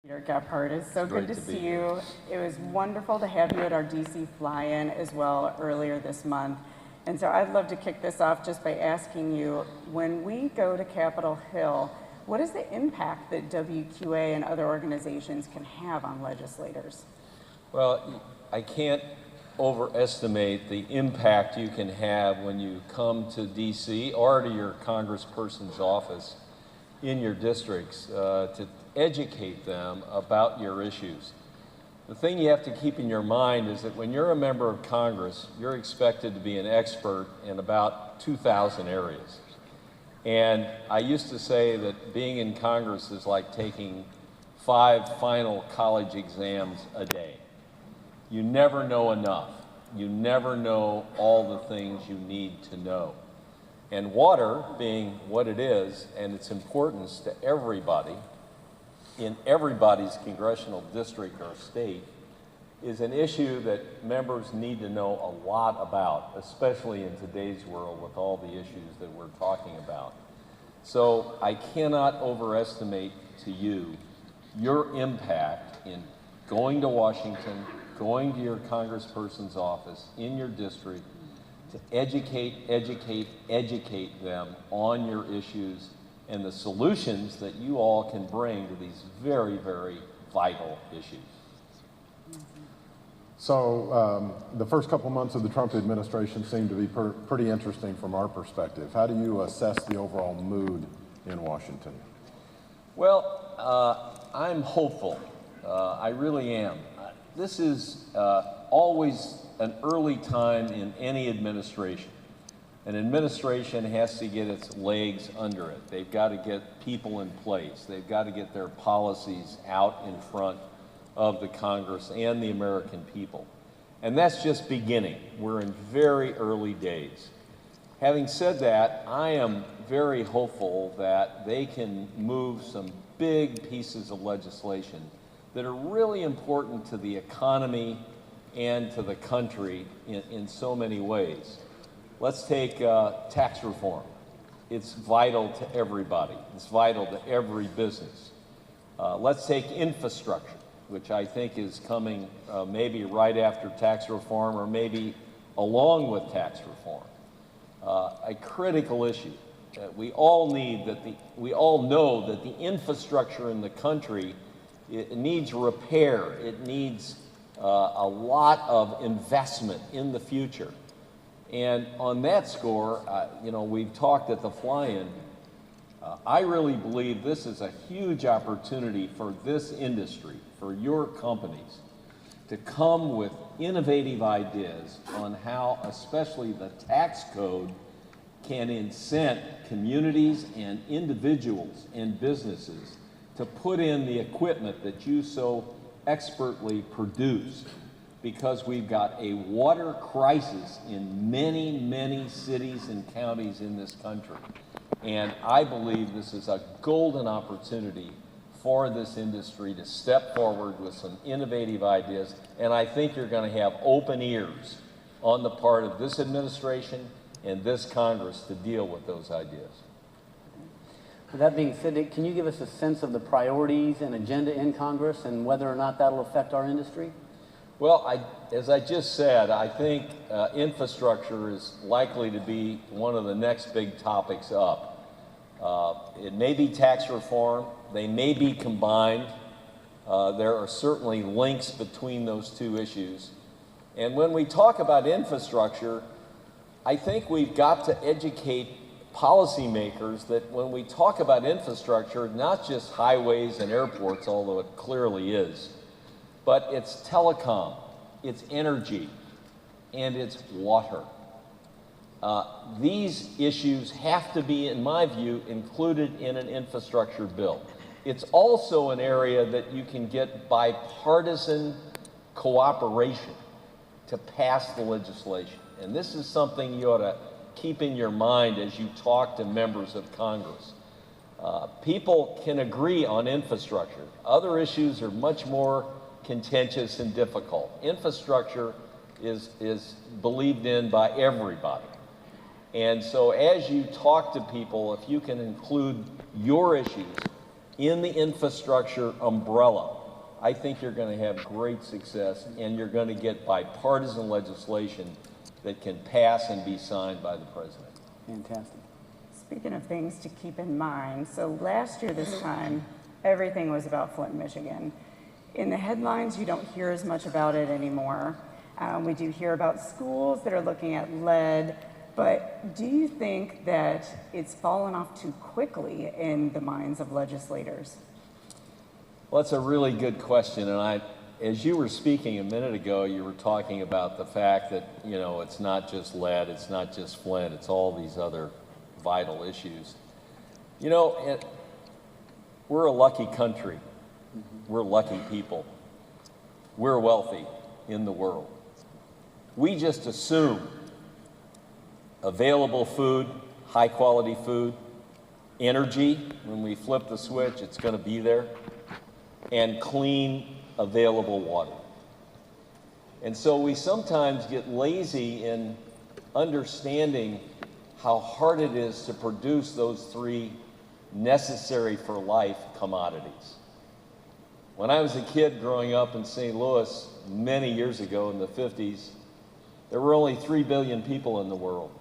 Peter Gephardt, it's so good to see you. It was wonderful to have you at our DC fly-in as well earlier this month. And so I'd love to kick this off just by asking you, when we go to Capitol Hill, what is the impact that WQA and other organizations can have on legislators? Well, I can't overestimate the impact you can have when you come to DC or to your congressperson's office in your districts to educate them about your issues. The thing you have to keep in your mind is that when you're a member of Congress, you're expected to be an expert in about 2,000 areas. And I used to say that being in Congress is like taking 5 final college exams a day. You never know enough. You never know all the things you need to know. And water, being what it is, and its importance to everybody, in everybody's congressional district or state, is an issue that members need to know a lot about, especially in today's world with all the issues that we're talking about. So I cannot overestimate to you your impact in going to Washington, going to your congressperson's office in your district to educate them on your issues and the solutions that you all can bring to these very, very vital issues. So the first couple months of the Trump administration seemed to be pretty interesting from our perspective. How do you assess the overall mood in Washington? Well, I'm hopeful. I really am. This is always an early time in any administration. An administration has to get its legs under it. They've got to get people in place. They've got to get their policies out in front of the Congress and the American people. And that's just beginning. We're in very early days. Having said that, I am very hopeful that they can move some big pieces of legislation that are really important to the economy and to the country in so many ways. Let's take tax reform. It's vital to everybody. It's vital to every business. Let's take infrastructure, which I think is coming maybe right after tax reform or maybe along with tax reform. A critical issue. We all know that the infrastructure in the country, it needs repair. It needs a lot of investment in the future. And on that score, we've talked at the fly-in. I really believe this is a huge opportunity for this industry, for your companies, to come with innovative ideas on how, especially the tax code, can incent communities and individuals and businesses to put in the equipment that you so expertly produce, because we've got a water crisis in many, many cities and counties in this country. And I believe this is a golden opportunity for this industry to step forward with some innovative ideas. And I think you're going to have open ears on the part of this administration and this Congress to deal with those ideas. With that being said, Dick, can you give us a sense of the priorities and agenda in Congress and whether or not that'll affect our industry? Well, as I just said, I think infrastructure is likely to be one of the next big topics up. It may be tax reform. They may be combined. There are certainly links between those two issues. And when we talk about infrastructure, I think we've got to educate policymakers that when we talk about infrastructure, not just highways and airports, although it clearly is, but it's telecom, it's energy, and it's water. These issues have to be, in my view, included in an infrastructure bill. It's also an area that you can get bipartisan cooperation to pass the legislation. And this is something you ought to keep in your mind as you talk to members of Congress. People can agree on infrastructure. Other issues are much more contentious and difficult. Infrastructure is believed in by everybody. And so as you talk to people, if you can include your issues in the infrastructure umbrella, I think you're going to have great success, and you're going to get bipartisan legislation that can pass and be signed by the president. Fantastic. Speaking of things to keep in mind, so last year this time, everything was about Flint, Michigan. In the headlines, you don't hear as much about it anymore. We do hear about schools that are looking at lead, but do you think that it's fallen off too quickly in the minds of legislators? Well, that's a really good question, and as you were speaking a minute ago, you were talking about the fact that, you know, it's not just lead, it's not just Flint, it's all these other vital issues. You know, we're a lucky country. We're lucky people. We're wealthy in the world. We just assume available food, high quality food, energy, when we flip the switch, it's going to be there, and clean, available water. And so we sometimes get lazy in understanding how hard it is to produce those three necessary for life commodities. When I was a kid growing up in St. Louis many years ago in the 50s, there were only 3 billion people in the world.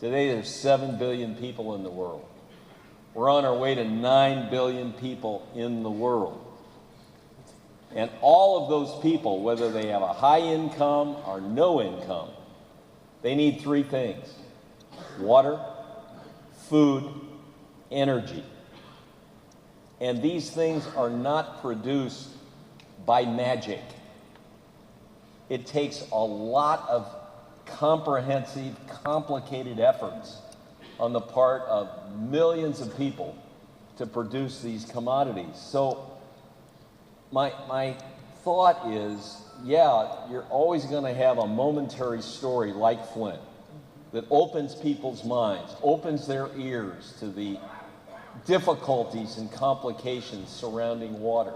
Today there's 7 billion people in the world. We're on our way to 9 billion people in the world. And all of those people, whether they have a high income or no income, they need three things: water, food, energy. And these things are not produced by magic. It takes a lot of comprehensive, complicated efforts on the part of millions of people to produce these commodities. So my thought is, yeah, you're always going to have a momentary story like Flint that opens people's minds, opens their ears to the difficulties and complications surrounding water.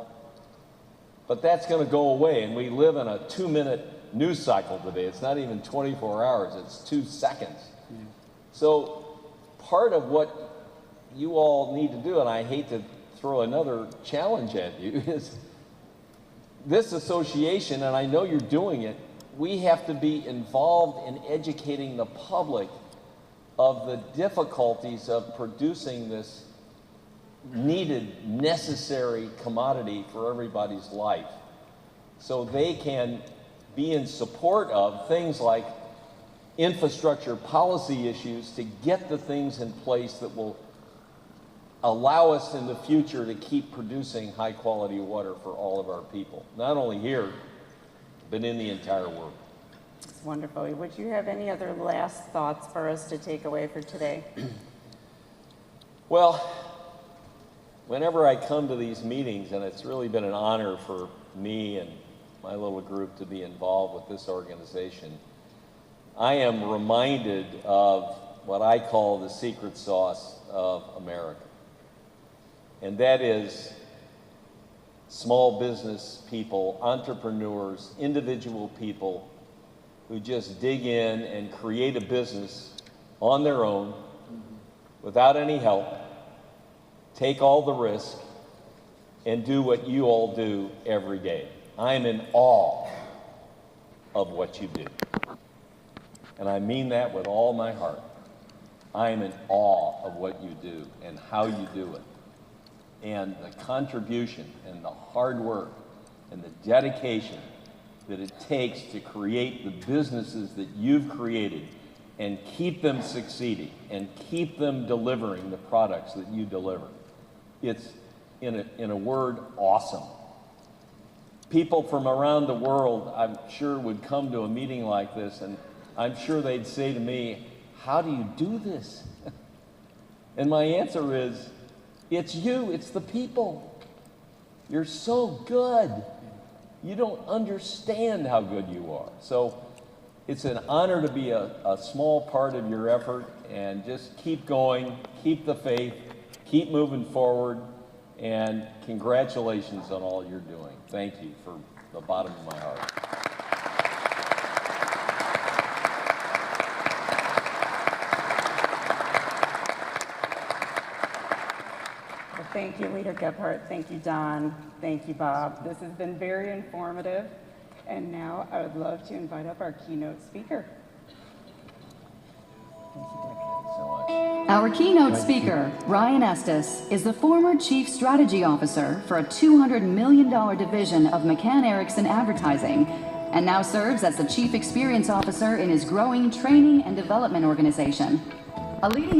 But that's going to go away, and we live in a 2-minute news cycle today. It's not even 24 hours, it's 2 seconds. So part of what you all need to do, and I hate to throw another challenge at you, is this association, and I know you're doing it, we have to be involved in educating the public of the difficulties of producing this needed, necessary commodity for everybody's life, so they can be in support of things like infrastructure policy issues to get the things in place that will allow us in the future to keep producing high quality water for all of our people, not only here, but in the entire world. It's wonderful. Would you have any other last thoughts for us to take away for today? Well, whenever I come to these meetings, and it's really been an honor for me and my little group to be involved with this organization, I am reminded of what I call the secret sauce of America. And that is small business people, entrepreneurs, individual people who just dig in and create a business on their own without any help, take all the risk, and do what you all do every day. I'm in awe of what you do. And I mean that with all my heart. I am in awe of what you do and how you do it. And the contribution and the hard work and the dedication that it takes to create the businesses that you've created and keep them succeeding and keep them delivering the products that you deliver. It's, in a word, awesome. People from around the world, I'm sure, would come to a meeting like this, and I'm sure they'd say to me, "How do you do this?" And my answer is, it's you, it's the people. You're so good. You don't understand how good you are. So it's an honor to be a small part of your effort, and just keep going, keep the faith, keep moving forward, and congratulations on all you're doing. Thank you from the bottom of my heart. Well, Thank you, Leader Gephardt. Thank you, Don. Thank you, Bob. This has been very informative. And now I would love to invite up our keynote speaker. Our keynote speaker, Ryan Estes, is the former Chief Strategy Officer for a $200 million division of McCann Erickson Advertising, and now serves as the Chief Experience Officer in his growing training and development organization. A leading